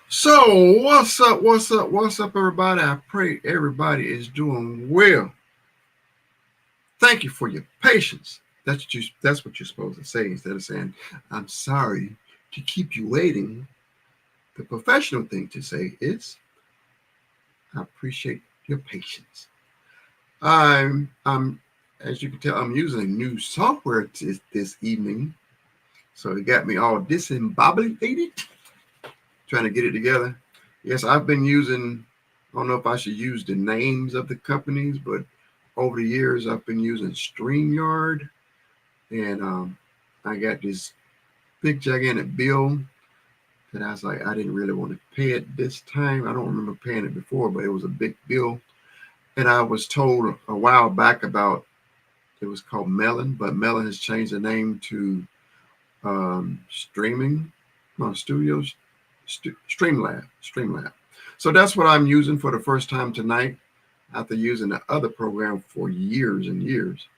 So, what's up? What's up, everybody? I pray everybody is doing well. Thank you for your patience. That's what you're supposed to say instead of saying, I'm sorry to keep you waiting. The professional thing to say is, I appreciate your patience. I'm as you can tell, I'm using new software this evening. So it got me all disembobulated trying to get it together. Yes, I've been using, I don't know if I should use the names of the companies, but over the years I've been using StreamYard, and I got this big gigantic bill that I was like, I didn't really want to pay it this time. I don't remember paying it before, but it was a big bill. And I was told a while back about it was called Melon, but Melon has changed the name to Streaming, no, Studios, Streamlab. So that's what I'm using for the first time tonight after using the other program for years and years.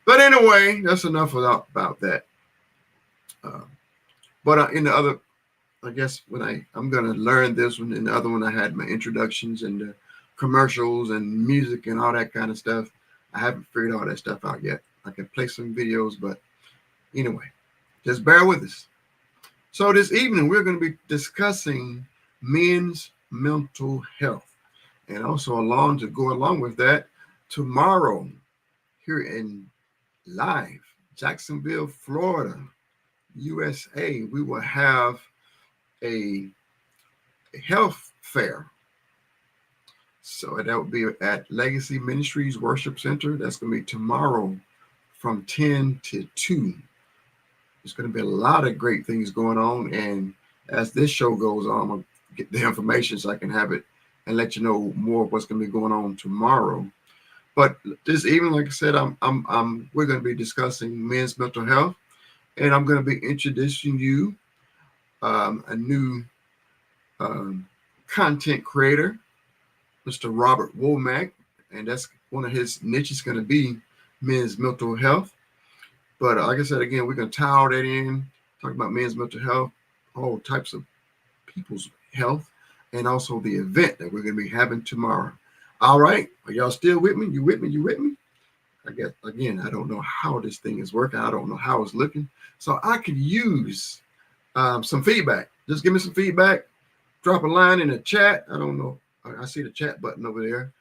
But anyway, that's enough about that. Uh, but in the other, I guess when I'm gonna learn this one. In the other one, I had my introductions and the commercials and music and all that kind of stuff. I haven't figured all that stuff out yet. I can play some videos, but anyway, just bear with us. So this evening we're going to be discussing men's mental health, and also along to go along with that, tomorrow here in live Jacksonville, Florida, USA, we will have a health fair. So that will be at Legacy Ministries Worship Center. That's going to be tomorrow from 10 to 2. There's going to be a lot of great things going on. And as this show goes on, I'm going to get the information so I can have it and let you know more of what's going to be going on tomorrow. But this evening, like I said, we're going to be discussing men's mental health, and I'm going to be introducing you a new um, content creator, Mr. Robert Womack, and that's one of his niches going to be men's mental health. But like I said, again, we're going to tie all that in, talk about men's mental health, all types of people's health, and also the event that we're going to be having tomorrow. All right. Are y'all still with me? You with me? You with me? I guess, again, I don't know how this thing is working. I don't know how it's looking. So I could use some feedback. Just give me some feedback. Drop a line in the chat. I don't know. I see the chat button over there.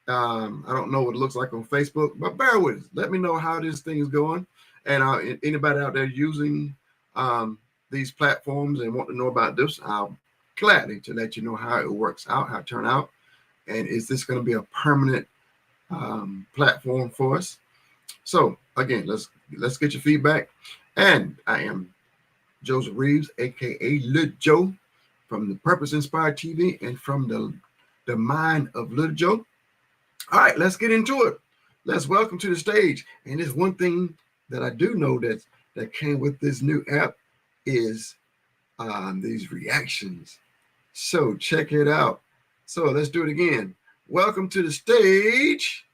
I don't know what it looks like on Facebook, but bear with us. Let me know how this thing is going. And anybody out there using these platforms and want to know about this, I'll gladly to let you know how it works out, how it turn out, and is this going to be a permanent platform for us? So again, let's get your feedback. And I am Joseph Reeves, aka Little Joe, from the Purpose Inspired TV and from the mind of Little Joe. All right, let's get into it. Let's welcome to the stage. And there's one thing that I do know that came with this new app is these reactions. So check it out. So let's do it again. Welcome to the stage.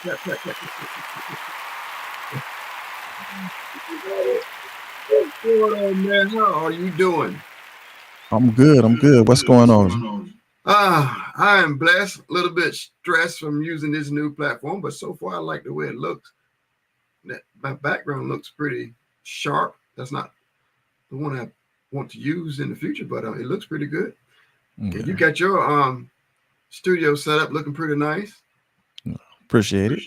What's going on, man? How are you doing? I'm good. I'm good. What's going on? I am blessed. A little bit stressed from using this new platform, but so far I like the way it looks. My background looks pretty sharp. That's not the one I want to use in the future, but it looks pretty good. Okay. And you got your studio set up looking pretty nice. Appreciate it.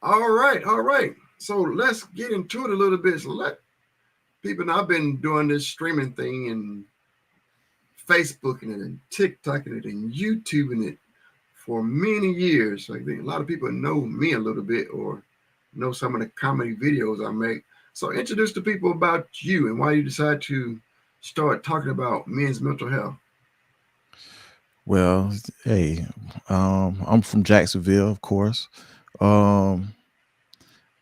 All right, all right. So let's get into it a little bit. So let people know I've been doing this streaming thing and Facebooking it and TikToking it and YouTubing it for many years. So I think a lot of people know me a little bit or know some of the comedy videos I make. So introduce the people about you and why you decide to start talking about men's mental health. Well, hey, I'm from Jacksonville, of course. Um,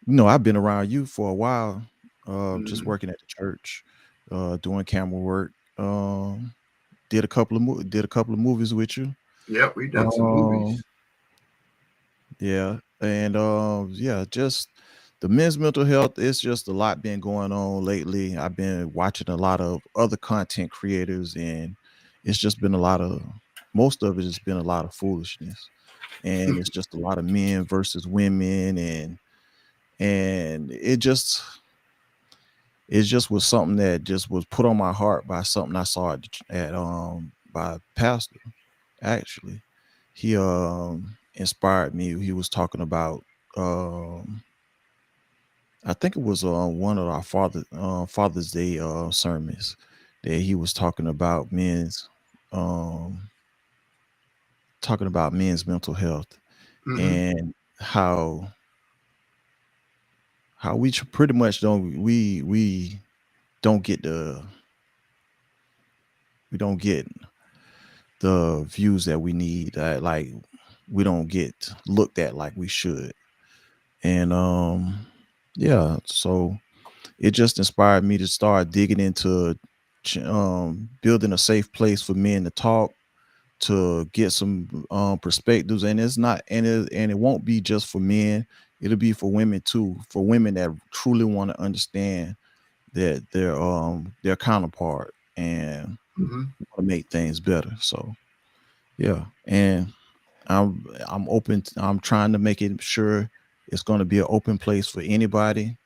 I've been around you for a while, just Mhm. working at the church, doing camera work. Did a couple of movies with you. Yep, we've done some Um, movies. yeah, and yeah, just the men's mental health, it's just a lot been going on lately. I've been watching a lot of other content creators, and it's just been a lot of, most of it has been a lot of foolishness, and it's just a lot of men versus women, and it just was something that just was put on my heart by something I saw at by a pastor. Actually, he inspired me. He was talking about I think it was one of our Father's Day sermons that he was um talking about men's mental health, Mm-hmm. and how we pretty much we don't get we don't get the views that we need, like we don't get looked at like we should. And yeah, so it just inspired me to start digging into building a safe place for men to talk, to get some perspectives. And it's not, and it won't be just for men, it'll be for women too, for women that truly want to understand that their counterpart and Mm-hmm. want to make things better. So yeah, and I'm open I'm trying to make it sure it's going to be an open place for anybody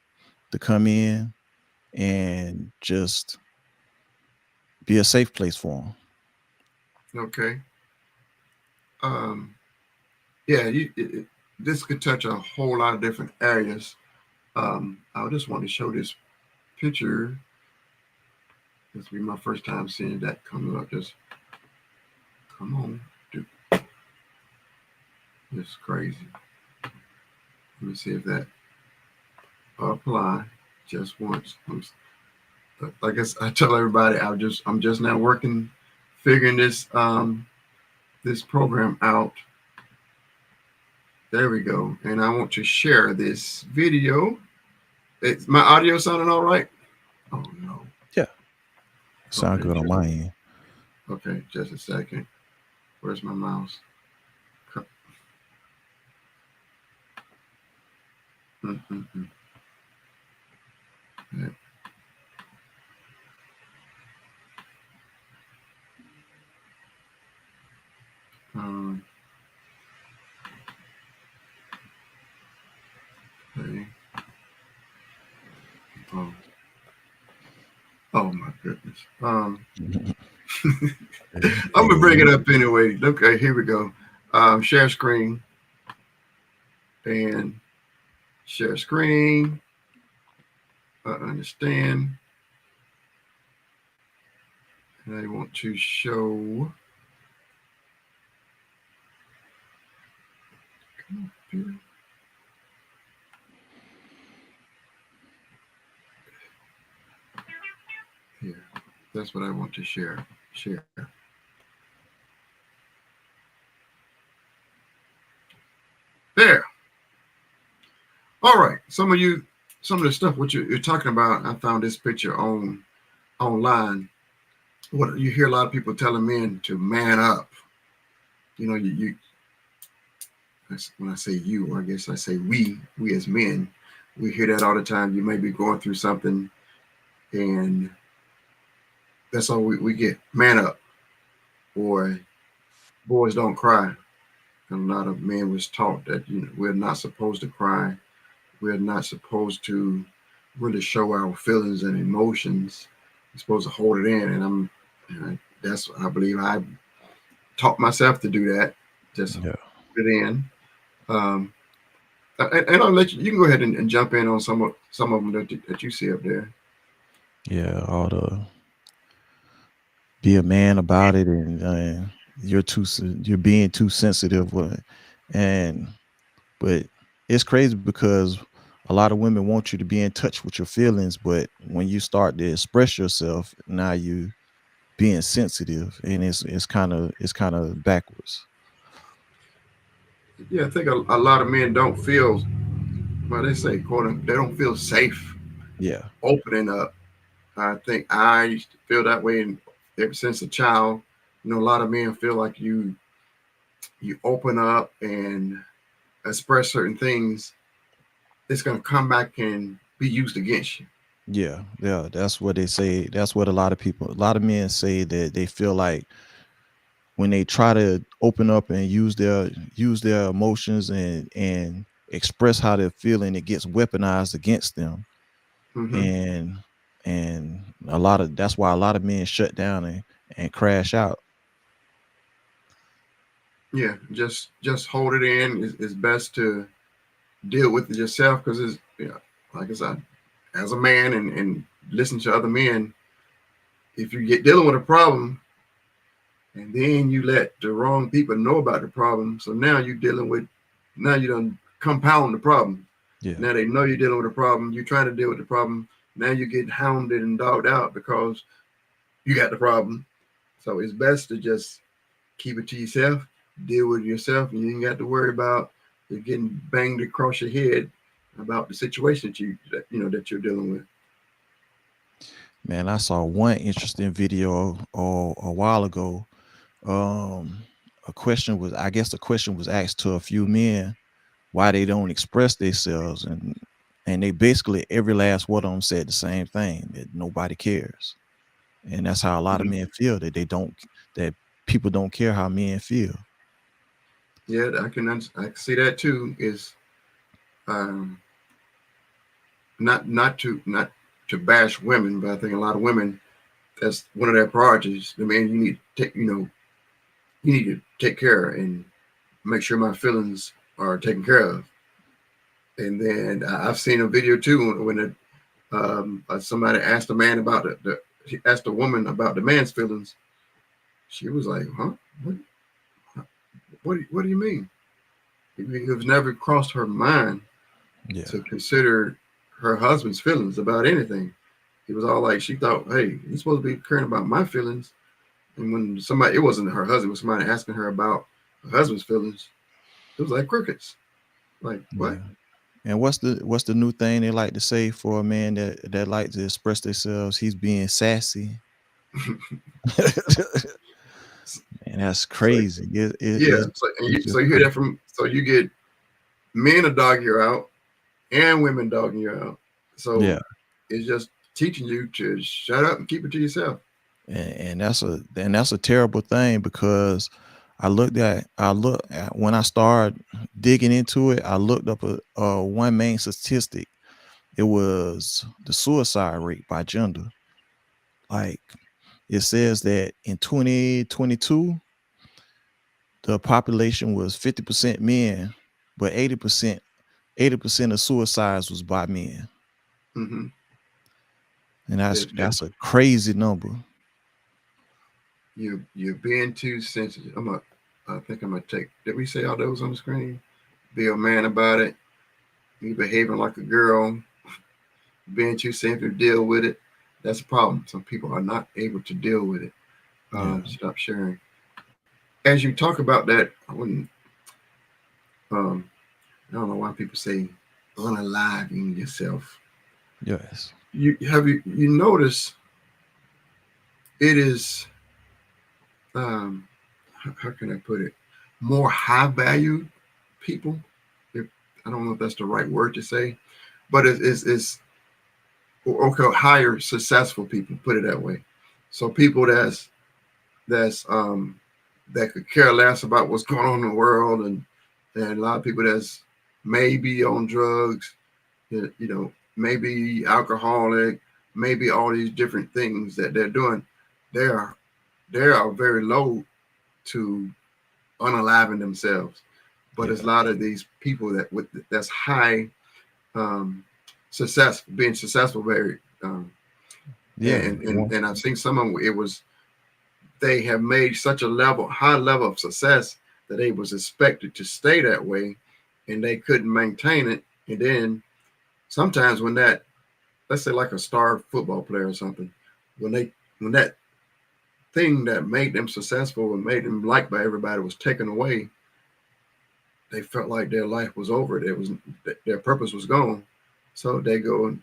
to come in and just be a safe place for them. Okay. Um, yeah, this could touch a whole lot of different areas. I just want to show this picture. This will be my first time seeing that coming up. Just come on, dude. It's crazy. Let me see if that apply just once. I guess I tell everybody I'm just now working, figuring this program out. There we go. And I want to share this video. It's my audio sounding all right? Oh no. Yeah, sound Okay, good on my end. just a second. Where's my mouse? Mm-mm-mm. Yeah. Um, okay. Oh, oh my goodness. I'm gonna bring it up anyway. Okay, here we go. Share screen and share screen. Understand. And I want to show. Come on, here. That's what I want to share. Share. There. All right. Some of the stuff what you're talking about. I found this picture online. What you hear a lot of people telling men to man up. You know, when I say you, I guess I say we as men, we hear that all the time. You may be going through something, and that's all we get. Man up, or boys don't cry. And a lot of men was taught that we're not supposed to cry. We're not supposed to really show our feelings and emotions. We're supposed to hold it in, that's I believe I taught myself to do that. Just hold Yeah, it in. Um, and I'll let you. You can go ahead and jump in on some of them that you see up there. yeah, all the be a man about it, and you're being too sensitive and but it's crazy because a lot of women want you to be in touch with your feelings, but when you start to express yourself, now you being sensitive, and it's kind of backwards. Yeah, I think a lot of men don't feel. Well, they say quote. They don't feel safe Yeah, opening up. I think I used to feel that way, ever since a child. A lot of men feel like you open up and express certain things, it's going to come back and be used against you. Yeah, yeah, that's what they say. That's what a lot of people, a lot of men say, that they feel like when they try to open up and use their emotions and express how they're feeling, it gets weaponized against them. Hmm. And a lot of that's why a lot of men shut down and crash out. Yeah, just hold it in. It's best to deal with it yourself because it's, like I said, as a man and listen to other men, if you get dealing with a problem and then you let the wrong people know about the problem, so now you're dealing with, now you done compound the problem. Yeah, Now they know you're dealing with a problem. You're trying to deal with the problem. Now you get hounded and dogged out because you got the problem. So it's best to just keep it to yourself, deal with it yourself, and you ain't got to worry about it getting banged across your head about the situation that you're dealing with. man, I saw one interesting video a while ago. Um, a question was, I guess, the question was asked to a few men why they don't express themselves, and they basically every last one of them said the same thing, that nobody cares. And that's how a lot of Mhm. men feel, that they don't, that people don't care how men feel. Yeah, I can see that too. Is um, not to bash women, but I think a lot of women, that's one of their priorities. I mean, you need to take care and make sure my feelings are taken care of. And then I've seen a video too when somebody asked a man about he asked a woman about the man's feelings. She was like, "Huh? What? What do you mean?" It was never crossed her mind Yeah, to consider her husband's feelings about anything. He was all like, she thought, "Hey, you're supposed to be caring about my feelings." And when somebody, it wasn't her husband, it was somebody asking her about her husband's feelings, it was like crickets. Like, what? yeah. And what's the new thing they like to say for a man that like to express themselves? He's being sassy. And that's So crazy. yeah, It's so just you hear crazy. that from, so you get men a dog you out and women dogging you out. Yeah. So it's just teaching you to shut up and keep it to yourself. And that's a terrible thing, because I look at, when I started digging into it, I looked up a one main statistic. It was the suicide rate by gender. Like, it says that in 2022, the population was 50% men, but 80% of suicides was by men. Hmm. And If that's a crazy number. you're being too sensitive, I think I'm gonna take. Did we say all those on the screen? Be a man about it. You behaving like a girl, being too sensitive to deal with it. That's a problem. Some people are not able to deal with it. Yeah. Stop sharing. As you talk about that, I wouldn't. Um, I don't know why people say unaliving yourself. Yes. You notice it is, how can I put it, more high value people. If I don't know if that's the right word to say, but it's okay, higher successful people. Put it that way. So people that's that could care less about what's going on in the world, and a lot of people that's maybe on drugs, maybe alcoholic, maybe all these different things that they're doing. They are they are very low to unaliving themselves. But it's a Yeah. lot of these people that's high, um, being successful, very, Yeah. and I've seen some of them. It was, they have made such a high level of success that they was expected to stay that way, and they couldn't maintain it. And then sometimes when that, let's say like a star football player or something, when they when that thing that made them successful and made them liked by everybody was taken away, they felt like their life was over. Their purpose was gone, so they go and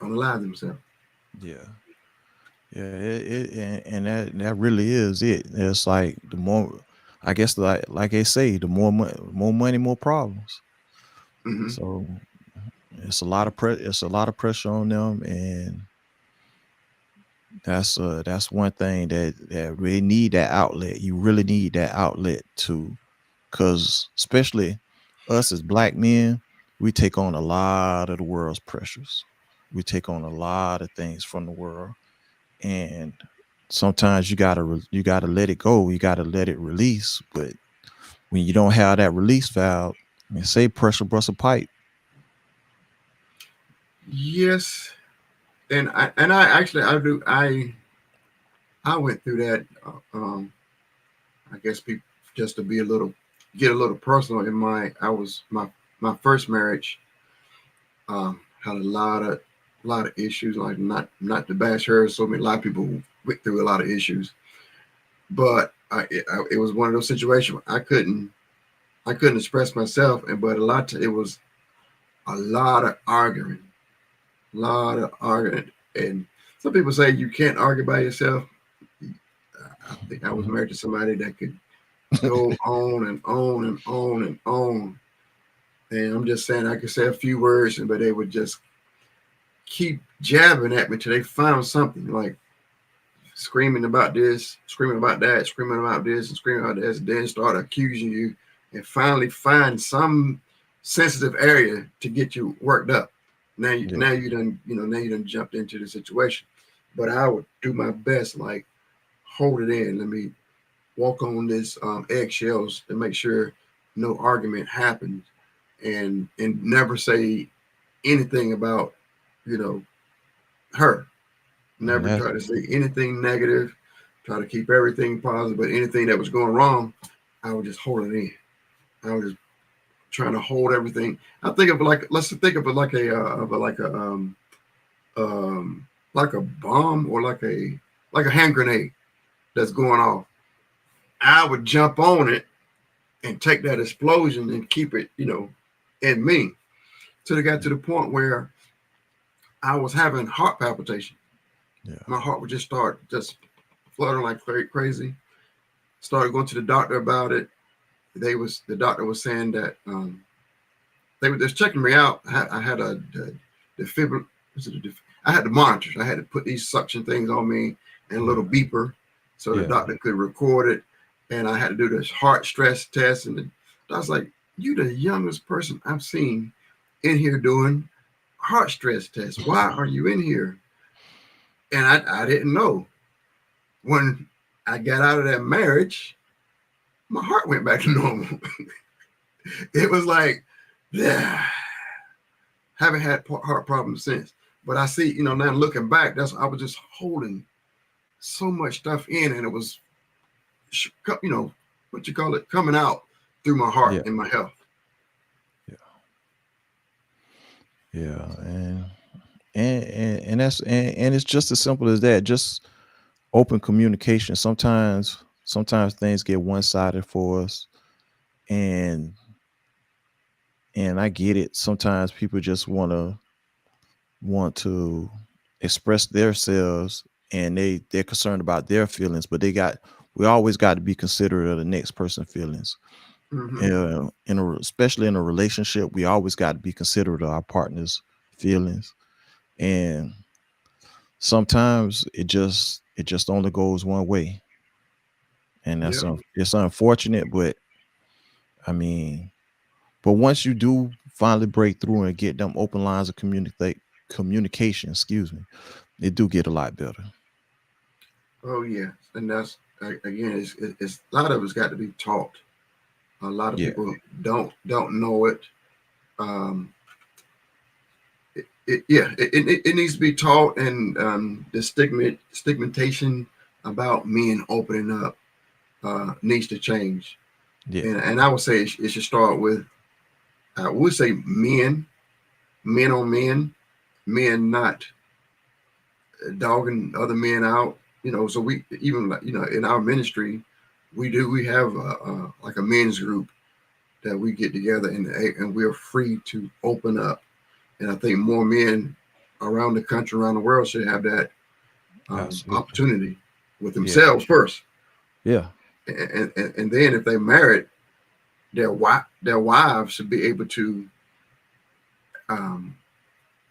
unalive themselves. Yeah. Yeah. And that really is it. It's like the more, I guess, like they say, the more money, more problems. Hmm. So it's a lot of pressure on them, and that's one thing that really need that outlet. You really need that outlet to, because especially us as black men, we take on a lot of the world's pressures. We take on a lot of things from the world, and sometimes you gotta let it go. You gotta let it release. But when you don't have that release valve, and say pressure bust a pipe. Yes, and I actually I do I went through that. I guess people, just to be a little get a little personal. In my first marriage had a lot of issues. Like not to bash her. So many a lot of people went through a lot of issues, but it was one of those situations where I couldn't express myself, and but it was a lot of arguing, and some people say you can't argue by yourself. I think I was married to somebody that could go on and on and on and on. And I'm just saying I could say a few words, but they would just keep jabbing at me till they found something, like screaming about this, screaming about that, screaming about this, and screaming about this, and then start accusing you, and finally find some sensitive area to get you worked up. Yeah, Now you done jumped into the situation. But I would do my best, like hold it in. Let me walk on this eggshells to make sure no argument happens, and never say anything about you know her. and Never that's try to say anything negative. Try to keep everything positive, but anything that was going wrong, I would just hold it in. I was just trying to hold everything. I think of it like let's think of it like like a bomb, or like a hand grenade that's going off. I would jump on it and take that explosion and keep it, in me. Till it got to the point where I was having heart palpitation. yeah, My heart would just start just fluttering like crazy. Started going to the doctor about it. The doctor was saying that they were just checking me out. I had a defibrillator. I had the monitors. I had to put these suction things on me and a little yeah, beeper so the yeah. doctor could record it. And I had to do this heart stress test. And I was like, "You the youngest person I've seen in here doing heart stress tests. Why are you in here?" And I didn't know. When I got out of that marriage, my heart went back to normal. It was like, yeah, haven't had heart problems since. But I see, now looking back, I was just holding so much stuff in, and it was, what you call it, coming out through my heart Yeah, and my health. yeah, yeah, and that's and it's just as simple as that. Just open communication. Sometimes things get one sided for us, and I get it. Sometimes people just want to express themselves, and they're concerned about their feelings, but we always got to be considerate of the next person's feelings. Hmm. Especially in a relationship, we always got to be considerate of our partner's feelings. And sometimes it just only goes one way, and Yeah. it's unfortunate, but I mean, but once you do finally break through and get them open lines of communication, excuse me, it do get a lot better. Oh, yeah. And that's, again, it's a lot of it's got to be taught. A lot of Yeah, people don't know it. Um, it needs to be taught, and the stigmatization about men opening up needs to change. yeah, And I would say it should start with, I would say, men on men not dogging other men out. So we even, in our ministry, we have like a men's group that we get together, and we're free to open up. And I think more men around the country, around the world, should have that absolutely. opportunity with Yeah, themselves first, yeah, and then if they married, their wives should be able to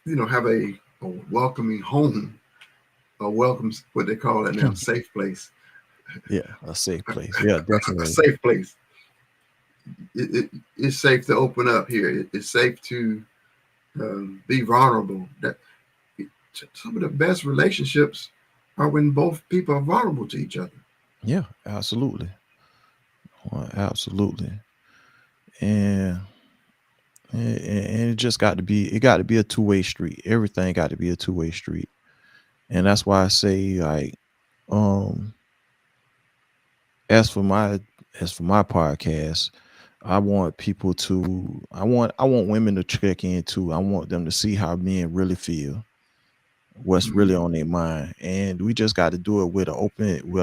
have a welcoming home, a welcome, what they call it now, safe place, Yeah, a safe place. Yeah, a definitely. safe place. It's safe to open up here. It's safe to be vulnerable. That some of the best relationships are when both people are vulnerable to each other. Yeah, absolutely. Absolutely. And and it just got to be a two-way street. Everything got to be a two-way street. And that's why I say, like, um as for my podcast, I want people to I want women to check in too. I want them to see how men really feel, what's Mhm. really on their mind. And we just got to do it with an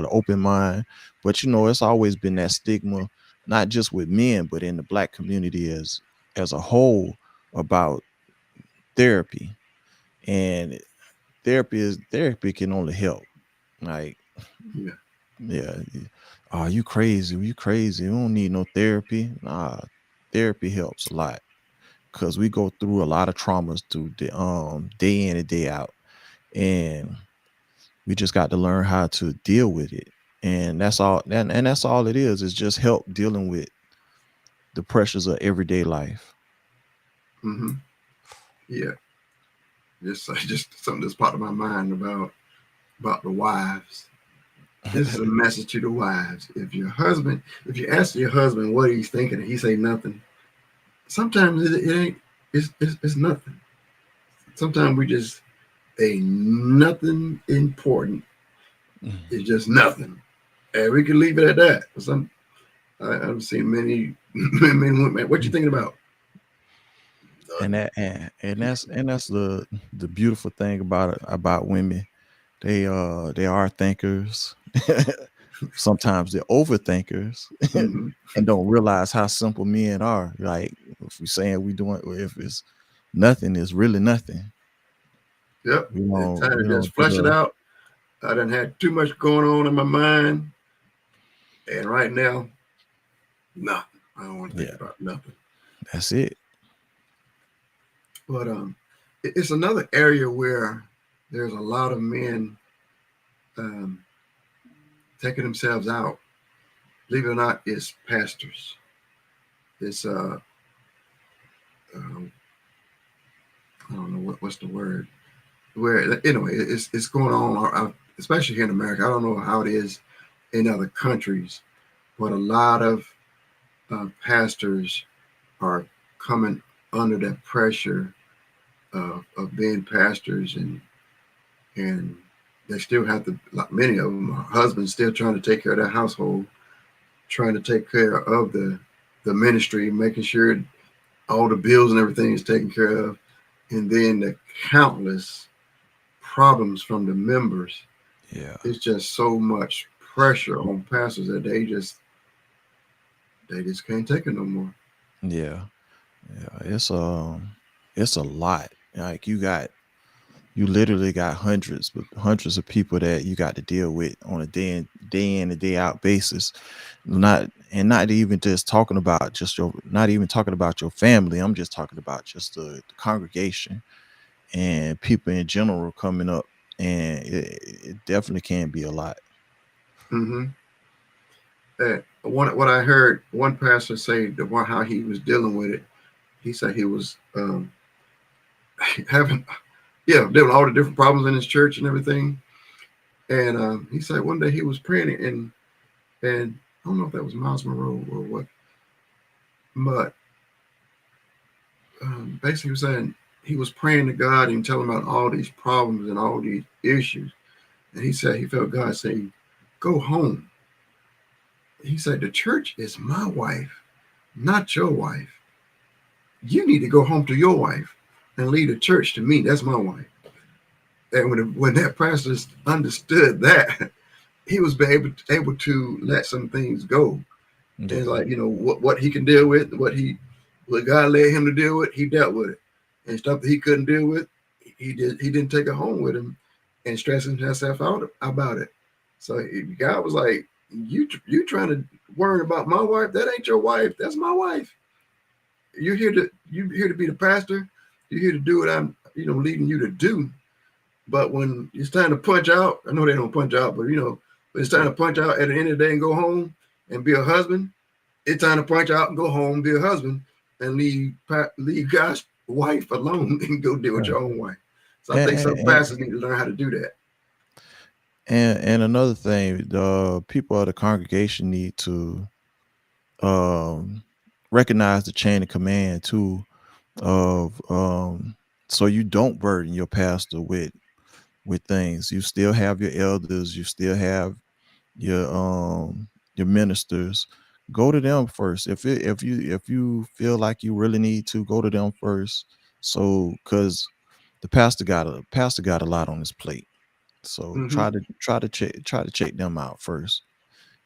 open mind. But it's always been that stigma, not just with men, but in the black community as a whole, about therapy. And therapy can only help. Like, Yeah. yeah, oh, you crazy, you crazy. You don't need no therapy. Nah, therapy helps a lot because we go through a lot of traumas through the day in and day out. And we just got to learn how to deal with it. And that's all, and that's all it is just help dealing with the pressures of everyday life. Hmm. Yeah. Just something that's popped in my mind about the wives. This is a message to the wives. If you ask your husband what he's thinking and he say nothing, sometimes it ain't. It's nothing. Sometimes we just ain't nothing important. It's just nothing, and we can leave it at that. I've seen many men, women. What you thinking about? Nothing. And that's the beautiful thing about women. They are thinkers. Sometimes they're overthinkers Hmm. and don't realize how simple men are. Like, if we saying we doing, if it's nothing, it's really nothing. Yep. It's time We to don't just do flush it the out. I done had too much going on in my mind, and right now, nothing. I don't want to think yeah. about nothing. That's it. But it's another area where there's a lot of men um, taking themselves out. Believe it or not, it's pastors. It's um, I don't know what's the word. Where anyway, it's going on, especially here in America. I don't know how it is in other countries, but a lot of pastors are coming under that pressure of being pastors, and they still have to, like many of them, husbands still trying to take care of their household, trying to take care of the ministry, making sure all the bills and everything is taken care of, and then the countless problems from the members. Yeah. It's just so much pressure on pastors that they just can't take it no more. Yeah. Yeah. It's a lot. Like, you literally got hundreds of people that you got to deal with on a day in and day out basis. Not even just talking about not even talking about your family. I'm just talking about just the congregation and people in general coming up. And it definitely can be a lot. Hmm. What I heard one pastor say, how he was dealing with it. He said he was having, yeah, dealing with all the different problems in his church and everything. And he said one day he was praying, and I don't know if that was Miles Monroe or what, but basically he was saying he was praying to God and telling him about all these problems and all these issues. And he said he felt God saying, "Go home." He said, "The church is my wife, not your wife. You need to go home to your wife and leave the church to me. That's my wife." And when that pastor understood that, he was able to let some things go. And it's Yeah. like, what he can deal with, what God led him to deal with, he dealt with it. And stuff that he couldn't deal with, he didn't take it home with him and stressing himself out about it. So God was like, you trying to worry about my wife? That ain't your wife. That's my wife. You're here to be the pastor. You're here to do what leading you to do. But when it's time to punch out, I know they don't punch out, but when it's time to punch out at the end of the day and go home and be a husband, it's time to punch out and go home, be a husband, and leave God's wife alone and go deal with your own wife. So I think some pastors need to learn how to do that. And another thing, the people of the congregation need to recognize the chain of command too, of so you don't burden your pastor with things. You still have your elders, you still have your ministers. Go to them first. If you feel like you really need to, go to them first. So because the pastor got a lot on his plate. So try to check them out first.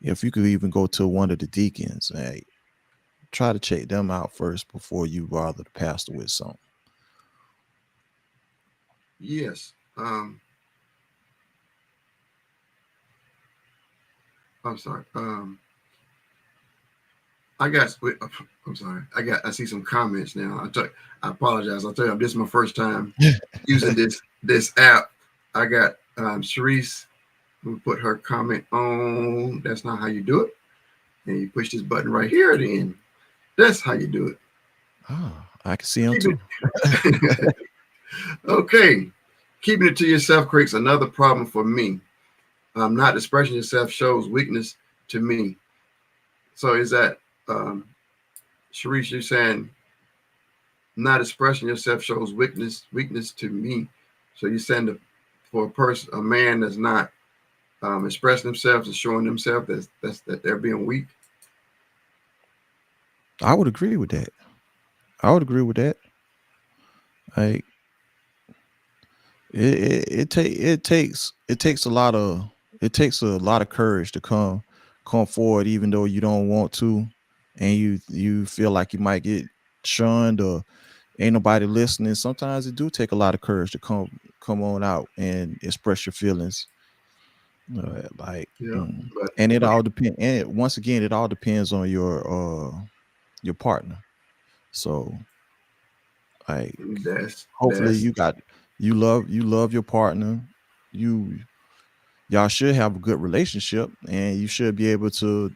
If you could even go to one of the deacons, hey, try to check them out first before you bother the pastor with something. Yes. I'm sorry. I see some comments now. I apologize. I'll tell you, this is my first time using this app. I got Sharice who put her comment on. That's not how you do it. And you push this button right here at the end. That's how you do it. Oh, I can see them too. Okay. Keeping it to yourself creates another problem for me. Not expressing yourself shows weakness to me. So is that Sharice, you're saying not expressing yourself shows weakness to me. So you're saying that for a man that's not expressing themselves and showing themselves that they're being weak. I would agree with that. Like it takes a lot of courage to come forward, even though you don't want to, and you feel like you might get shunned or ain't nobody listening. Sometimes it do take a lot of courage to come on out and express your feelings. And it all depends. And once again, it all depends on your partner. So, like, hopefully you love your partner. Y'all should have a good relationship, and you should be able to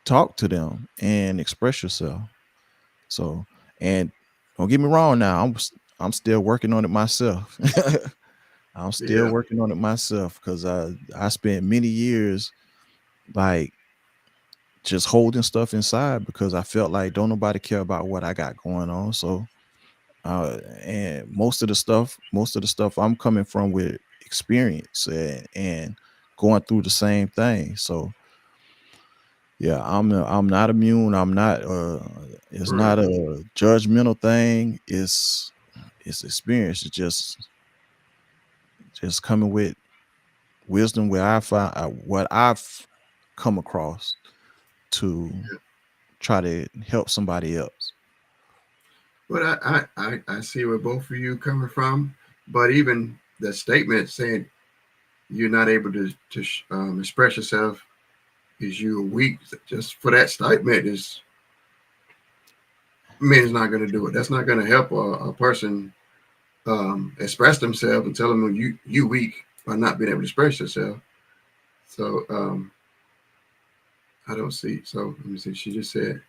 talk to them and express yourself. So, and don't get me wrong, now I'm still working on it myself. I'm still working on it myself because I spent many years like just holding stuff inside because I felt like don't nobody care about what I got going on. So and most of the stuff I'm coming from with experience and going through the same thing. So yeah, I'm not immune. I'm not it's not a judgmental thing. It's experience. It's just coming with wisdom where I find what I've come across to try to help somebody else. But I see where both of you coming from. But even the statement saying you're not able to express yourself is you weak. Just for that statement is not going to do it. That's not going to help a person express themselves and tell them you weak by not being able to express yourself. So I don't see. So let me see. She just said,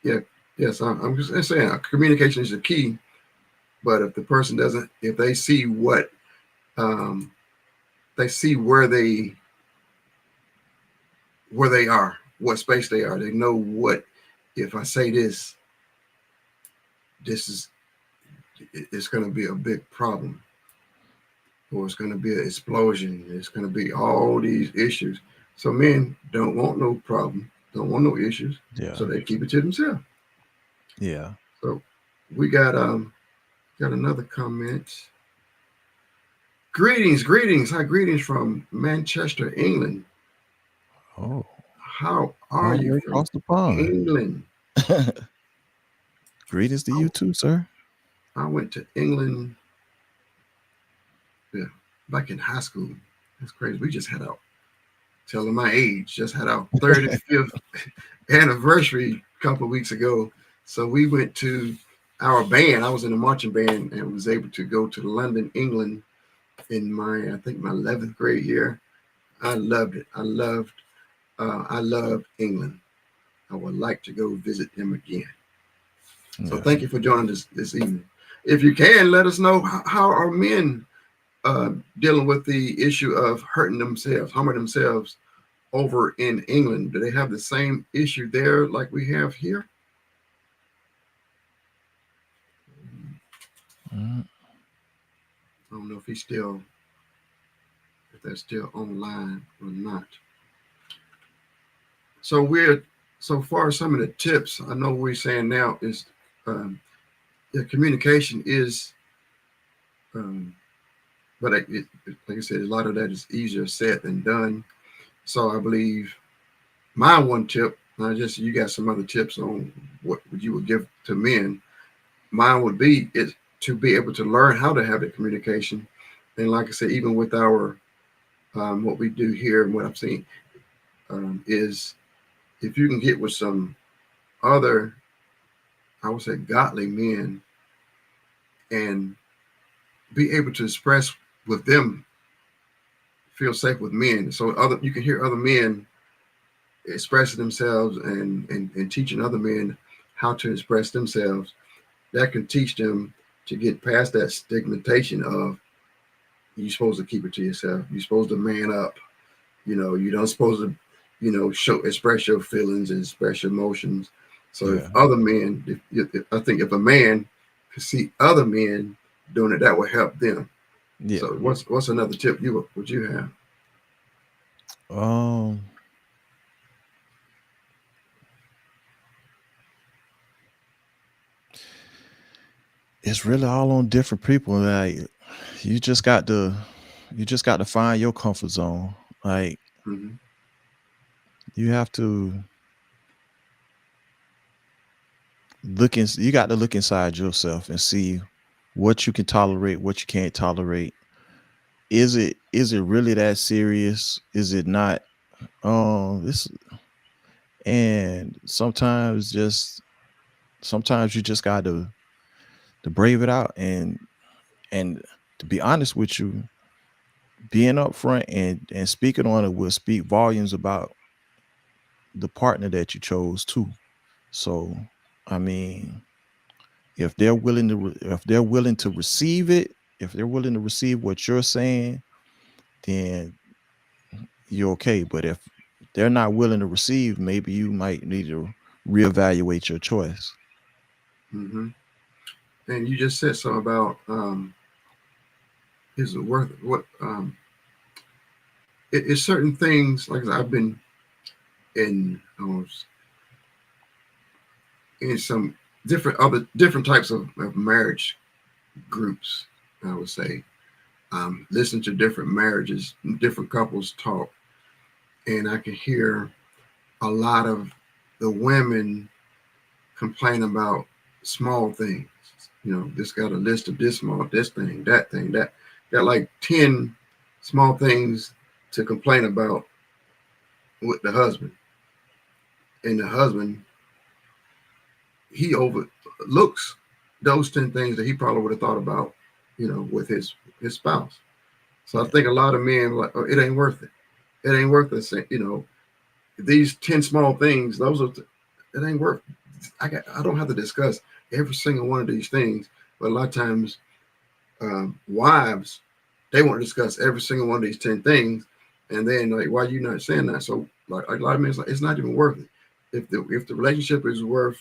yeah, yes. I'm just saying communication is the key. But if the person doesn't, if they see what they see where they are, what space they are, they know what. If I say this is it's going to be a big problem, or it's going to be an explosion. It's going to be all these issues. So men don't want no problem, don't want no issues. Yeah. So they keep it to themselves. Yeah. So we got another comment. Greetings. Hi, greetings from Manchester, England. Oh. How are you across the pond? England? Greetings to you too, sir. I went to England back in high school. That's crazy. We just had our, telling my age, just had our 35th anniversary a couple of weeks ago. So we went to our band. I was in a marching band and was able to go to London, England, in I think my 11th grade year. I loved it. I loved England. I would like to go visit them again. So Yeah. thank you for joining us this evening. If you can, let us know how are men dealing with the issue of harming themselves over in England. Do they have the same issue there like we have here? Mm. I don't know if if they're still online or not. So far some of the tips I know we're saying now is um, communication is, um, but like I said, a lot of that is easier said than done. So I believe my one tip, not just you got some other tips on what you would give to men. Mine would be is to be able to learn how to have the communication, and like I said, even with our what we do here and what I've seen is if you can get with some other, I would say, godly men and be able to express with them, feel safe with men. So you can hear other men expressing themselves and teaching other men how to express themselves. That can teach them to get past that stigmatization of you're supposed to keep it to yourself. You're supposed to man up. You don't supposed to, express your feelings and express your emotions. So if Yeah. other men, I think if a man could see other men doing it, that would help them. Yeah. So what's another tip would you have? Um, it's really all on different people. Like you just got to find your comfort zone. Like Mm-hmm. you have to you got to look inside yourself and see what you can tolerate, what you can't tolerate. Is it really that serious? Is it not? This and sometimes you just got to brave it out and to be honest with you, being upfront and speaking on it will speak volumes about the partner that you chose too. So, I mean, if they're willing to receive it, if they're willing to receive what you're saying, then you're okay. But if they're not willing to receive, maybe you might need to reevaluate your choice. Mm-hmm. And you just said something about is it worth it? What it's certain things like I've been in in some different types of marriage groups. I would say listen to different marriages, different couples talk, and I can hear a lot of the women complain about small things. This got a list of this thing, that got like 10 small things to complain about with the husband, and the husband he overlooks those 10 things that he probably would have thought about, with his spouse. So I Yeah. think a lot of men are like, oh, it ain't worth it. It ain't worth it. These 10 small things, it ain't worth. I don't have to discuss every single one of these things, but a lot of times, wives, they want to discuss every single one of these 10 things, and then like, why are you not saying that? So like a lot of men, it's not even worth it. If the relationship is worth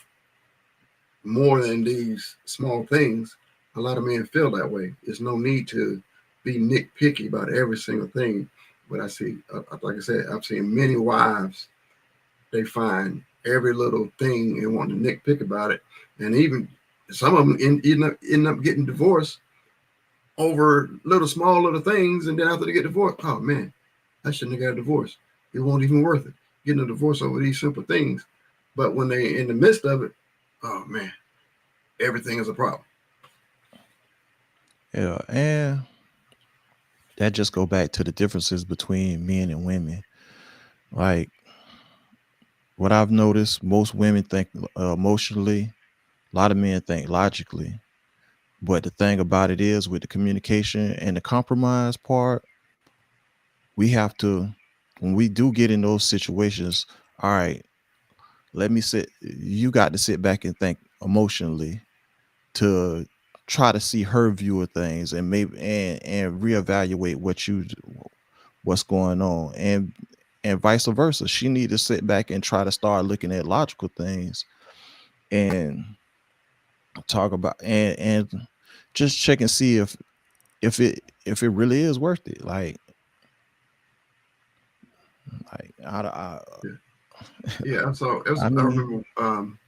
more than these small things, a lot of men feel that way. There's no need to be nitpicky about every single thing. But I see, like I said, I've seen many wives, they find every little thing and want to nitpick about it. And even some of them end up getting divorced over small little things. And then after they get divorced, oh man, I shouldn't have got a divorce. It won't even worth it getting a divorce over these simple things. But when they in the midst of it, oh man, everything is a problem. Yeah. And that just go back to the differences between men and women. Like what I've noticed, most women think emotionally, A lot of men think logically, but the thing about it is, with the communication and the compromise part, we have to, when we do get in those situations, all right, you got to sit back and think emotionally to try to see her view of things, and maybe and reevaluate what's going on, and vice versa. She need to sit back and try to start looking at logical things and talk about, and just check and see if it really is worth it. Like Yeah. So it was, I I mean, remember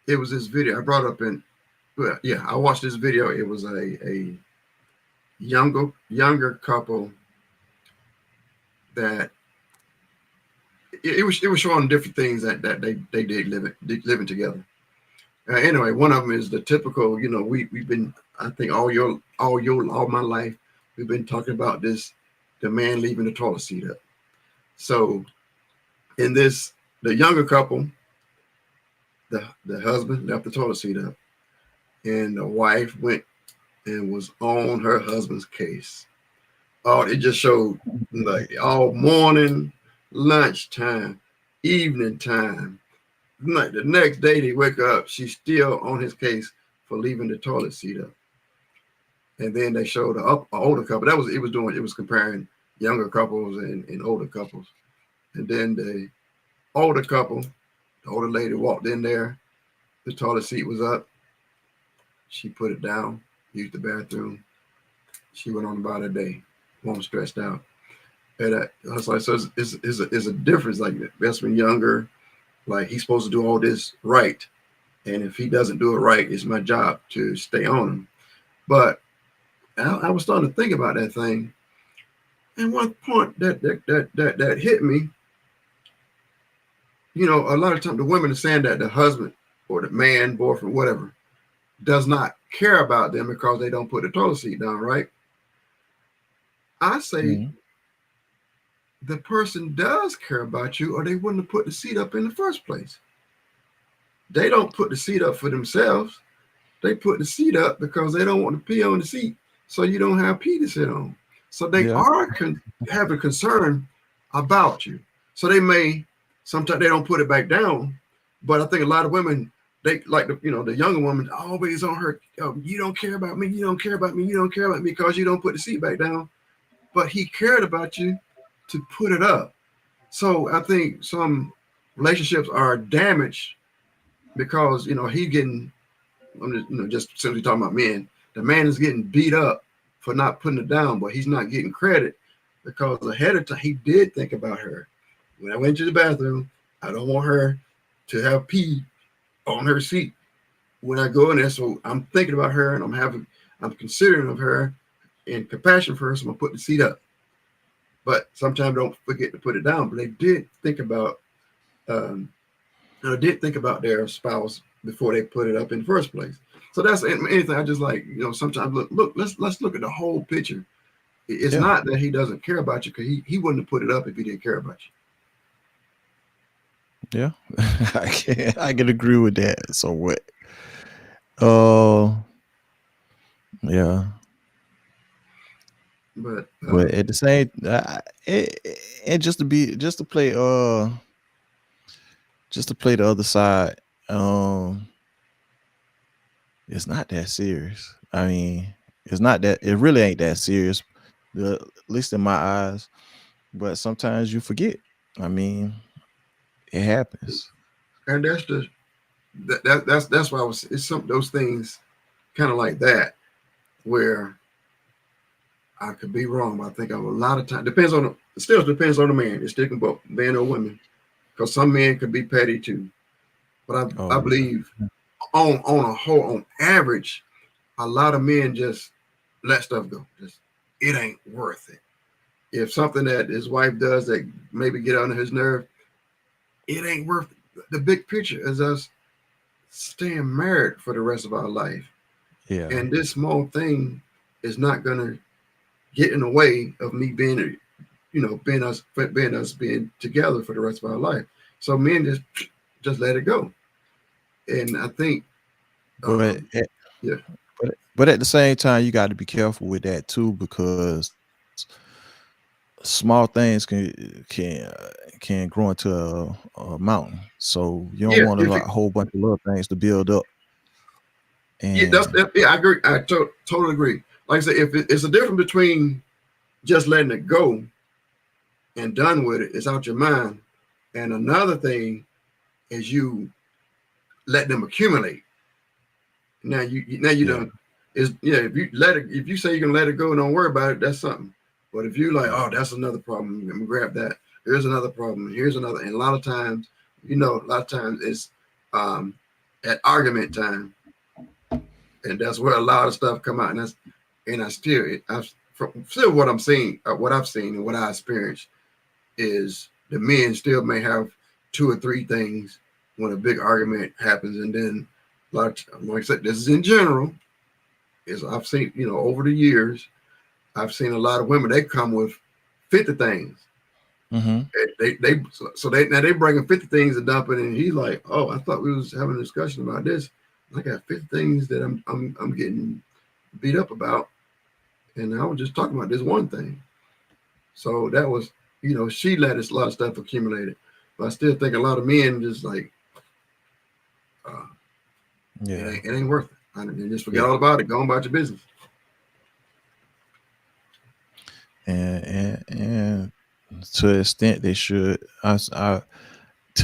it was this video I brought up in. Well, yeah, I watched this video. It was a younger couple that it was showing different things that they did living together. Anyway, one of them is the typical. We've been, I think, all my life we've been talking about this, the man leaving the toilet seat up. So in this, the younger couple, the husband left the toilet seat up, and the wife went and was on her husband's case. Oh, it just showed like all morning, lunchtime, evening time. Like the next day they wake up, she's still on his case for leaving the toilet seat up. And then they showed a older couple. It was comparing younger couples and older couples. And then the older couple, the older lady walked in there, the toilet seat was up. She put it down, used the bathroom. She went on about her day, more stressed out. And I was like, so it's a difference. Like that's when younger, like he's supposed to do all this right. And if he doesn't do it right, it's my job to stay on him. But I was starting to think about that thing. And one point that hit me, a lot of times the women are saying that the husband or the man, boyfriend, whatever, does not care about them because they don't put the toilet seat down, right? I say the person does care about you, or they wouldn't have put the seat up in the first place. They don't put the seat up for themselves. They put the seat up because they don't want to pee on the seat, so you don't have pee to sit on. So they are have a concern about you. So they may, sometimes they don't put it back down, but I think a lot of women, they like the younger woman always on her. You don't care about me. You don't care about me. You don't care about me because you don't put the seat back down. But he cared about you to put it up. So I think some relationships are damaged because he getting. I'm just simply talking about men. The man is getting beat up for not putting it down, but he's not getting credit because ahead of time he did think about her. When I went to the bathroom, I don't want her to have pee on her seat when I go in there. So I'm thinking about her and I'm considering of her and compassion for her. So I'm gonna put the seat up. But sometimes don't forget to put it down. But they did think about their spouse before they put it up in the first place. So that's anything. I just like, sometimes look, let's look at the whole picture. It's not that he doesn't care about you, because he wouldn't have put it up if he didn't care about you. Yeah, I can agree with that. So what? Yeah. But at the same, and just to play the other side, it's not that serious. I mean, it really ain't that serious, at least in my eyes. But sometimes you forget. I mean, it happens. And that's why it's some of those things kind of like that where I could be wrong, but I think a lot of time it still depends on the man. It's different about men or women, because some men could be petty too. But I believe on a whole, on average, a lot of men just let stuff go. It ain't worth it. If something that his wife does that maybe get under his nerve, it ain't worth it. The big picture is us staying married for the rest of our life. Yeah. And this small thing is not gonna get in the way of me being us being together for the rest of our life. So men just let it go. And I think, But yeah, but at the same time, you got to be careful with that too, because small things can grow into a mountain. So you don't yeah, want if it, a whole bunch of little things to build up. yeah, And yeah, I agree. I totally agree. Like I said, if it's a difference between just letting it go and done with it, it's out your mind. And another thing is you let them accumulate. Now you yeah, don't is yeah, if you say you can let it go and don't worry about it, that's something. But if you like, yeah, oh, that's another problem, let me grab that. Here's another problem. Here's another. And a lot of times, a lot of times it's at argument time, and that's where a lot of stuff come out. And I still what I'm seeing, what I've seen and what I experienced is the men still may have two or three things when a big argument happens, and then like I said, this is in general. Is I've seen, over the years, I've seen a lot of women. They come with 50 things. mm-hmm. Now they bringing 50 things to dump it, and he's like, "Oh, I thought we was having a discussion about this. I got 50 things that I'm getting beat up about, and I was just talking about this one thing." So that was, she let a lot of stuff accumulated, but I still think a lot of men just like, uh, Yeah, it ain't worth it. And just forget yeah, all about it. Go on about your business. and to an extent they should. To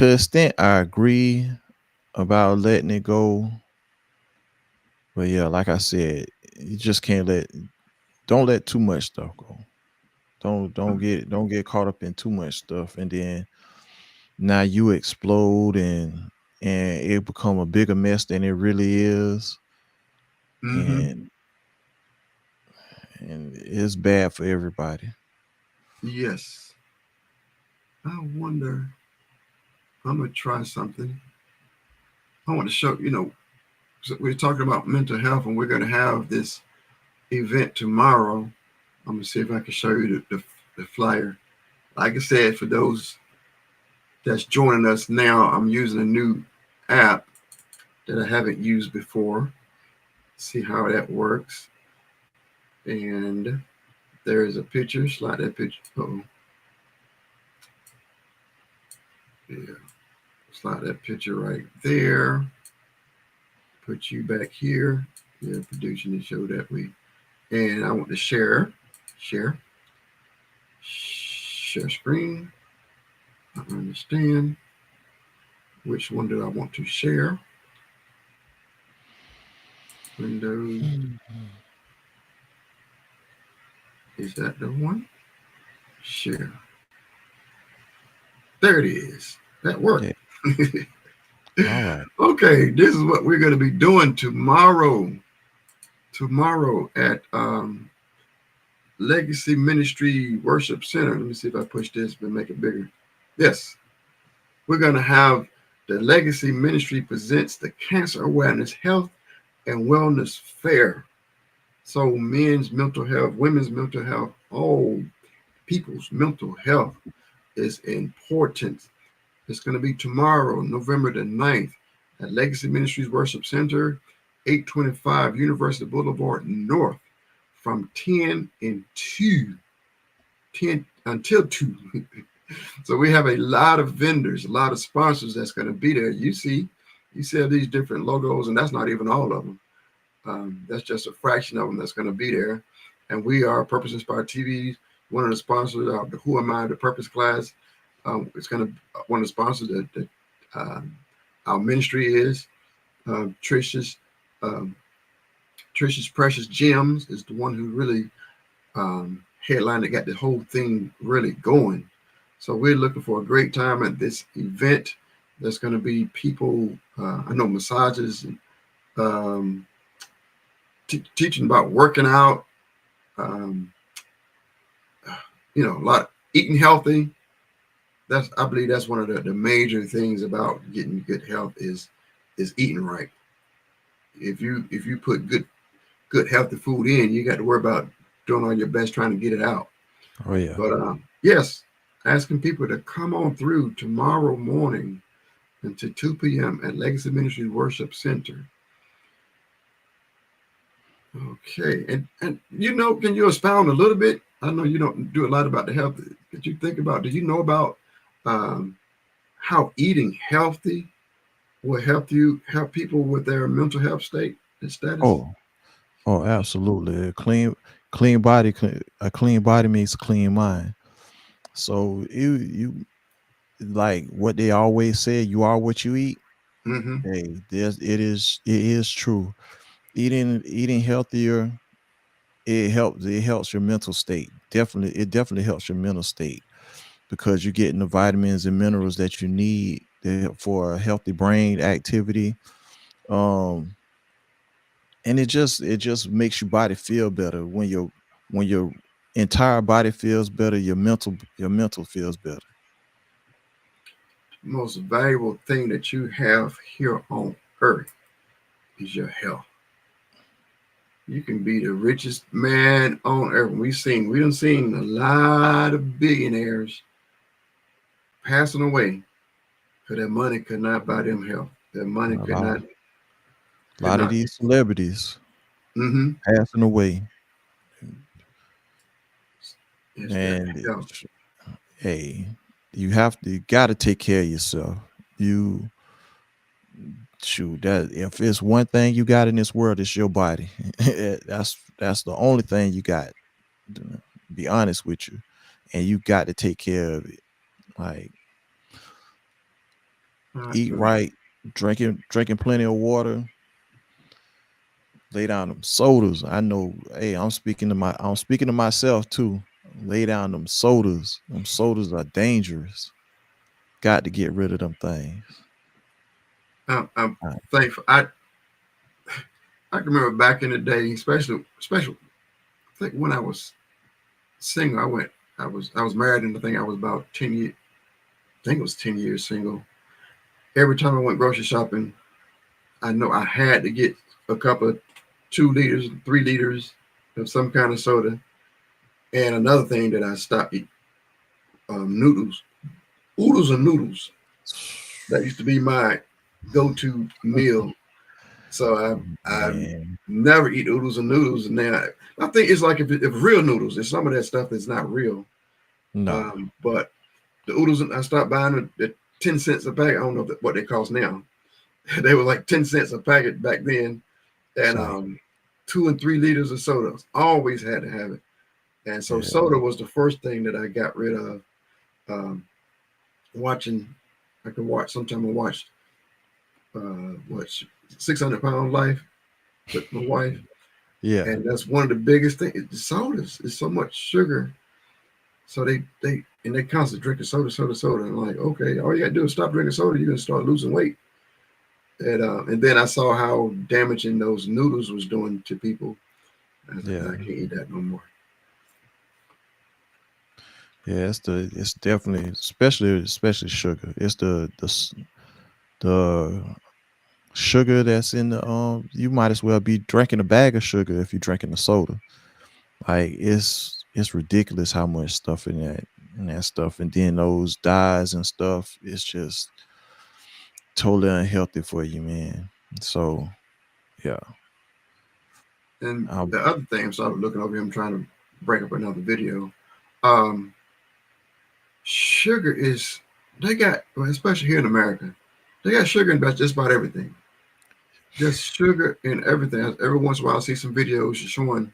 an extent I agree about letting it go, but yeah, like I said, you just don't let too much stuff go. Don't get caught up in too much stuff, and then now you explode and it become a bigger mess than it really is, Mm-hmm. and it's bad for everybody. Yes. I wonder. I'm gonna try something. I want to show. So we're talking about mental health, and we're gonna have this event tomorrow. I'm gonna see if I can show you the flyer. Like I said, for those that's joining us now, I'm using a new app that I haven't used before. See how that works. And there is a picture. Slide that picture. Oh, yeah. Slide that picture right there. Put you back here. Yeah, producing to show that we. And I want to share screen. I understand. Which one do I want to share? Windows. Is that the one? Share. There it is. That worked. Yeah. All right. Okay, this is what we're going to be doing tomorrow. Tomorrow at Legacy Ministry Worship Center. Let me see if I push this but make it bigger. Yes, we're going to have the Legacy Ministry presents the Cancer Awareness Health and Wellness Fair. So men's mental health, women's mental health, all people's mental health is important. It's going to be tomorrow, November the 9th, at Legacy Ministries Worship Center, 825 University Boulevard North, from 10 until 2. So we have a lot of vendors, a lot of sponsors that's going to be there. You see these different logos, and that's not even all of them. That's just a fraction of them that's going to be there. And we are Purpose Inspired TV, one of the sponsors of the Who Am I, the Purpose class. It's going to one of the sponsors that our ministry is. Trish's Precious Gems is the one who really headlined that got the whole thing really going. So we're looking for a great time at this event. There's going to be people, I know massages, and teaching about working out, a lot of eating healthy. I believe that's one of the major things about getting good health is eating right. If you put good healthy food in, you got to worry about doing all your best trying to get it out. Oh yeah. But yes, asking people to come on through tomorrow morning until 2 p.m. at Legacy Ministries Worship Center. Okay, and can you expound a little bit? I know you don't do a lot about the health. Could you think about? Do you know about um, how eating healthy will help people with their mental health state and status? Oh, oh, absolutely. Clean body, a clean body means a clean mind. So you like what they always say, you are what you eat. Mm-hmm. Hey, it is true. Eating healthier, it helps your mental state. It definitely helps your mental state because you're getting the vitamins and minerals that you need for a healthy brain activity. Um, and it just makes your body feel better when your entire body feels better, your mental feels better. Most valuable thing that you have here on earth is your health. You can be the richest man on earth. We done seen a lot of billionaires passing away because their money could not buy them health. Their money A lot, a could lot of not. these celebrities Mm-hmm. passing away, It's that and health. hey, you got to take care of yourself. You shoot that if it's one thing you got in this world, it's your body. That's the only thing you got. To be honest with you, and you got to take care of it. Like Right. eat right, drinking plenty of water, lay down them sodas. I know, hey, I'm speaking to myself too. Lay down them sodas. Them sodas are dangerous. Got to get rid of them things. I'm Uh, thankful. I can remember back in the day, especially. I think when I was single, I was married, and I think I was about 10 years. I think it was 10 years single. Every time I went grocery shopping, I know I had to get a couple of 2 liters, 3 liters of some kind of soda. And another thing that I stopped eating, noodles, oodles and noodles. That used to be my go-to meal. So I Man, never eat oodles and noodles. And now I think it's like if real noodles, there's some of that stuff that's not real. no, But the oodles, I stopped buying them at 10 cents a pack. I don't know what they cost now. They were like 10 cents a packet back then. And same. 2 and 3 liters of soda. Always had to have it. And so Yeah, soda was the first thing that I got rid of. Um, watching, I could watch. Sometime I watched what 600 Pound Life with my wife, yeah, and that's one of the biggest things. The sodas is so much sugar, so they constantly drinking soda, soda, soda. And I'm like, okay, all you gotta do is stop drinking soda. You're gonna start losing weight. And then I saw how damaging those noodles was doing to people. I was like, yeah, I can't eat that no more. yeah. It's definitely, especially sugar. It's the sugar that's in the you might as well be drinking a bag of sugar if you're drinking a soda. Like it's ridiculous how much stuff in that stuff, and then those dyes and stuff. It's just totally unhealthy for you, man. So yeah, And I, the other thing, so I was looking over here, I'm trying to break up another video. Um, Sugar is they got, well, especially here in America, they got sugar in just about everything. Just sugar in everything. Every once in a while, I see some videos showing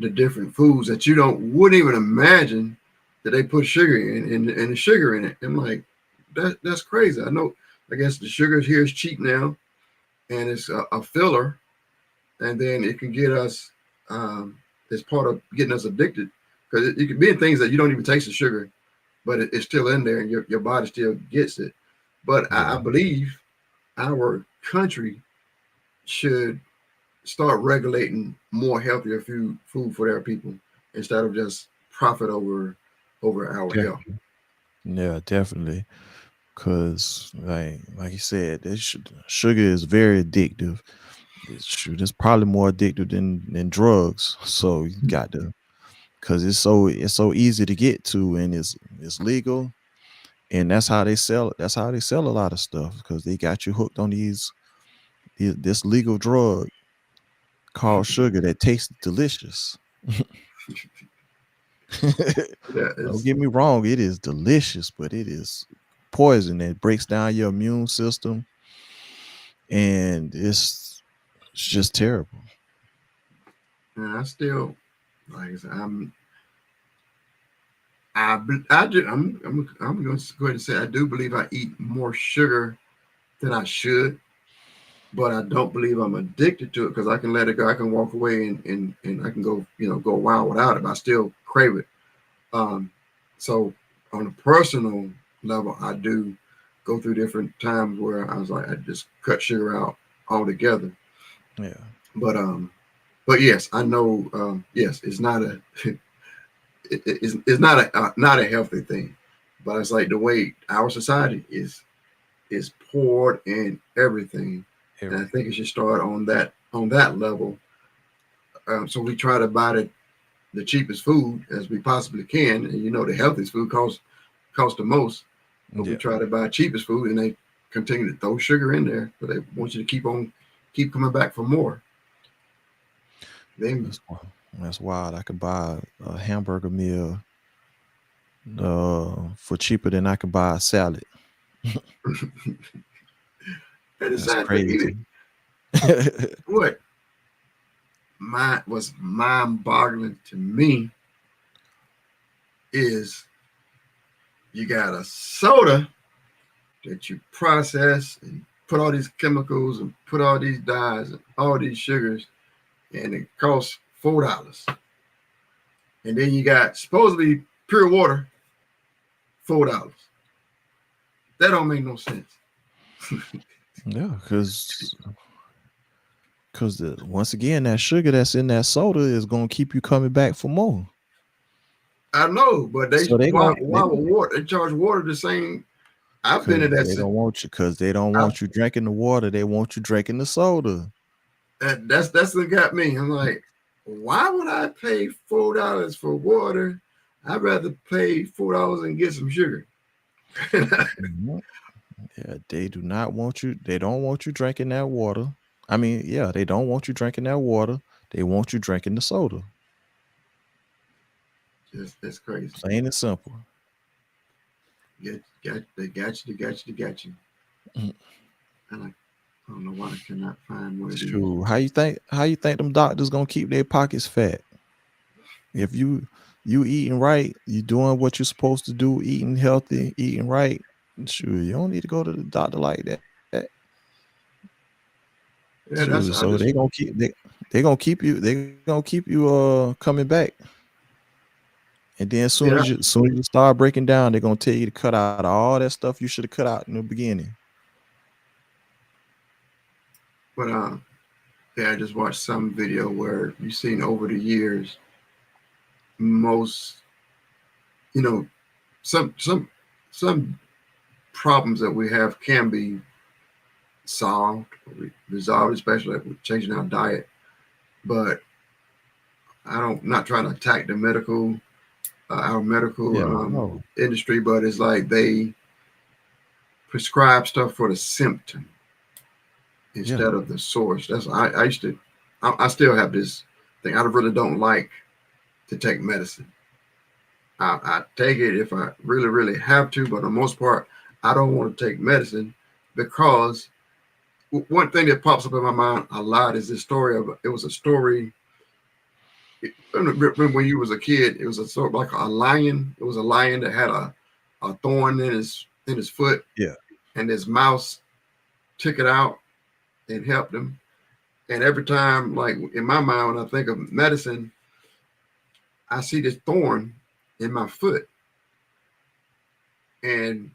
the different foods that you don't wouldn't even imagine that they put sugar in and the sugar in it. I'm like, that's crazy. I know. I guess the sugar here is cheap now, and it's a filler, and then it can get us. It's part of getting us addicted because it could be in things that you don't even taste the sugar, but it's still in there, and your body still gets it. But yeah, I believe our country should start regulating more healthier food for their people instead of just profit over our health. definitely. Yeah, definitely. Cause like you said, sugar is very addictive. It's probably more addictive than drugs. So you got to, cause it's so easy to get to, and it's legal, And that's how they sell it. That's how they sell a lot of stuff, because they got you hooked on this legal drug called sugar that tastes delicious. Yeah, Don't it's get me wrong, it is delicious, but it is poison that breaks down your immune system, and it's just terrible. and I still like I said, I'm going to go ahead and say I do believe I eat more sugar than I should, but I don't believe I'm addicted to it because I can let it go. I can walk away and I can go, go a while without it, but I still crave it. So on a personal level, I do go through different times where I was like, I just cut sugar out altogether. Yeah. But yes, I know. Yes, it's not a it's not not a healthy thing, but it's like the way our society is poured in everything, and I think it should start on that level. So we try to buy the cheapest food as we possibly can, and the healthiest food costs the most, but we Yeah. try to buy cheapest food, and they continue to throw sugar in there, but they want you to keep coming back for more. Then That's wild. I could buy a hamburger meal for cheaper than I could buy a salad. and the That's sad thing, crazy. what was mind-boggling to me is you got a soda that you process and put all these chemicals and put all these dyes and all these sugars, and it costs $4. And then you got supposedly pure water, $4. That don't make no sense. Yeah, because once again, that sugar that's in that soda is gonna keep you coming back for more. I know, but So they why gonna would water they charge water the same? I've been in they don't want you, because they don't I, want you drinking the water. They want you drinking the soda. that's what got me. I'm like, why would I pay $4 for water? I'd rather pay $4 and get some sugar. Mhm. Yeah, they do not want you. They don't want you drinking that water. I mean, yeah, they don't want you drinking that water. They want you drinking the soda. Just that's crazy. Plain and simple. They got you. They got you. They got you. Mhm. And I don't know why I cannot find one of these. True. How you think them doctors gonna keep their pockets fat? If you eating right, you doing what you're supposed to do, eating healthy, eating right, sure, you don't need to go to the doctor like that. Yeah, that's Sure. I So just they gonna keep you coming back. And then as soon yeah. as you start breaking down, they're gonna tell you to cut out all that stuff you should have cut out in the beginning. But yeah, I just watched some video where you've seen over the years most you know some problems that we have can be solved or resolved, especially like with changing our diet. But I don't not trying to attack our medical Yeah, no. industry, but it's like they prescribe stuff for the symptom Yeah. instead of the source. That's I used to. I still have this thing. I really don't like to take medicine. I take it if I really have to, but for the most part, I don't want to take medicine because one thing that pops up in my mind a lot is this story of it was a story. Remember when you was a kid, it was a sort of like a lion. It was a lion that had a thorn in his foot, Yeah. and his mouse took it out and helped him. And every time, like in my mind, when I think of medicine, I see this thorn in my foot, and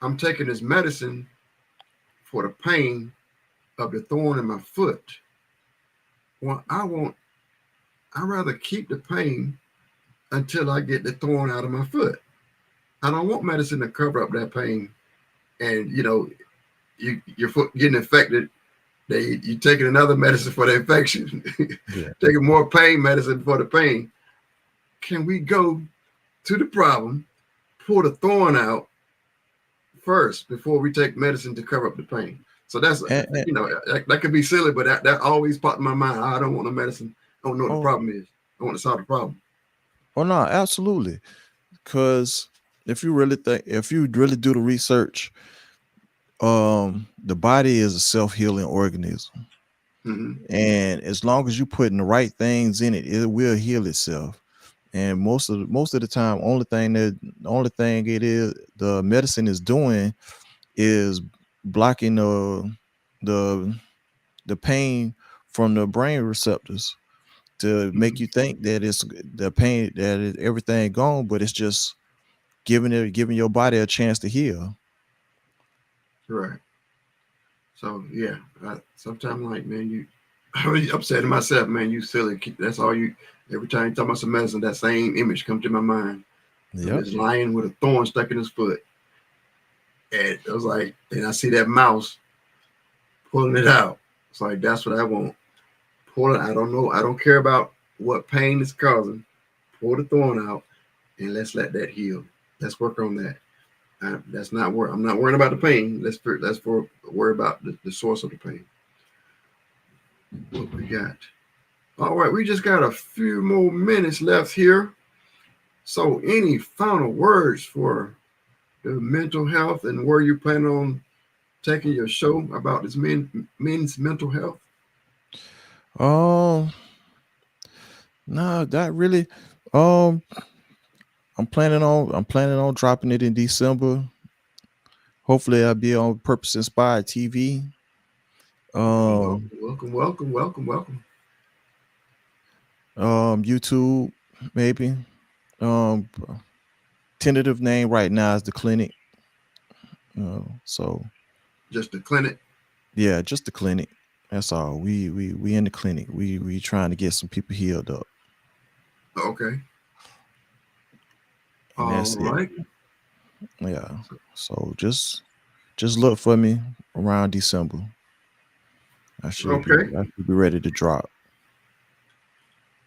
I'm taking this medicine for the pain of the thorn in my foot. Well, I rather keep the pain until I get the thorn out of my foot. I don't want medicine to cover up that pain, and your foot getting infected. You taking another medicine for the infection, Yeah. taking more pain medicine for the pain. Can we go to the problem, pull the thorn out, first before we take medicine to cover up the pain. So that's, And, that could be silly, but that always popped in my mind. I don't want no medicine. I don't know what the oh, problem is. I want to solve the problem. oh no, absolutely. Because if you really do the research, the body is a self-healing organism. Hmm. And as long as you putting the right things in it, it will heal itself. And most of the time, only thing the medicine is doing is blocking the the pain from the brain receptors to make you think that it's the pain, that everything gone, but it's just giving your body a chance to heal. Right. So yeah, sometimes like, man, I'm upsetting myself, man. You silly. That's all you. Every time you talk about some medicine, that same image comes to my mind of Yep. this lion with a thorn stuck in his foot, and it was like, and I see that mouse pulling it out. It's like that's what I want. Pull it. I don't know. I don't care about what pain it's causing. Pull the thorn out, and let's let that heal. Let's work on that. That's not where I'm not worrying about the pain. Let's worry about the source of the pain. What we got? All right, we just got a few more minutes left here. So, any final words for the mental health and where you plan on taking your show about this men's mental health? Um, no, that really. Um, I'm planning on dropping it in December. Hopefully, I'll be on Purpose Inspired TV. Um, Welcome. YouTube, maybe. Um, Tentative name right now is the clinic. So Just the clinic. yeah, just the clinic. That's all. We in the clinic. We trying to get some people healed up, Okay. and All that's it. right. Yeah. So just look for me around December. Okay. I should be ready to drop.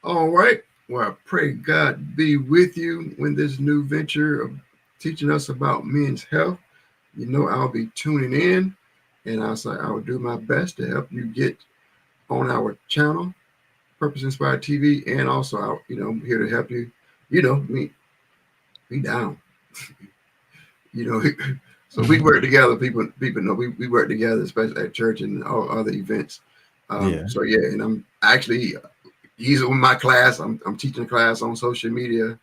All right. Well, I pray God be with you when this new venture of teaching us about men's health. You know, I'll be tuning in, and I'll do my best to help you get on our channel, Purpose Inspired TV, and also I'm here to help you. Me down. you know, so we work together. People know we work together, especially at church and all other events. Yeah. So yeah, and I'm actually he's in my class. I'm teaching a class on social media,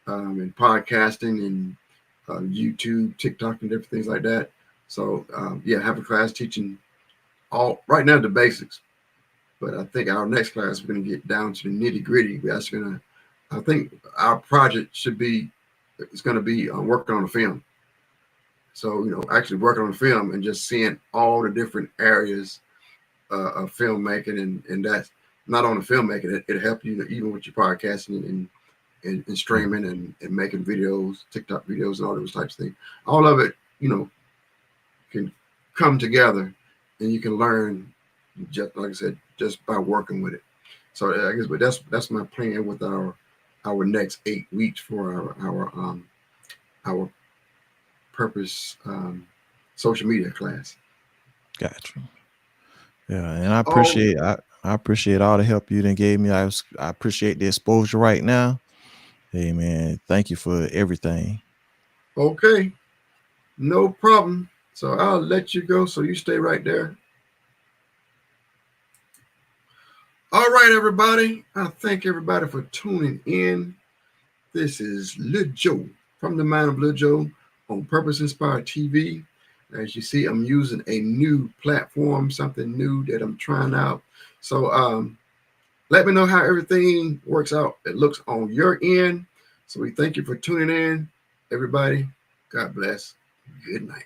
and podcasting and YouTube, TikTok, and different things like that. So yeah, I have a class teaching all right now the basics. But I think our next class we're going to get down to the nitty gritty. We're actually going to. I think our project it's going to be working on a film. So actually working on a film and just seeing all the different areas of filmmaking, and that's not on the filmmaking. It'll help you even with your podcasting and streaming and making videos, TikTok videos, and all those types of things. All of it, can come together, and you can learn, just like I said, just by working with it. So I guess, but that's my plan with our next 8 weeks for our purpose social media class. Gotcha. Yeah, and I Oh, appreciate I appreciate all the help you done gave me. I appreciate the exposure right now. Hey man, thank you for everything. okay, no problem. So I'll let you go. So you stay right there. All right, everybody. I thank everybody for tuning in. This is Lil Joe from the Mind of Lil Joe on Purpose Inspired TV. As you see, I'm using a new platform, something new that I'm trying out. So let me know how everything works out. It looks on your end. So we thank you for tuning in, everybody. God bless. Good night.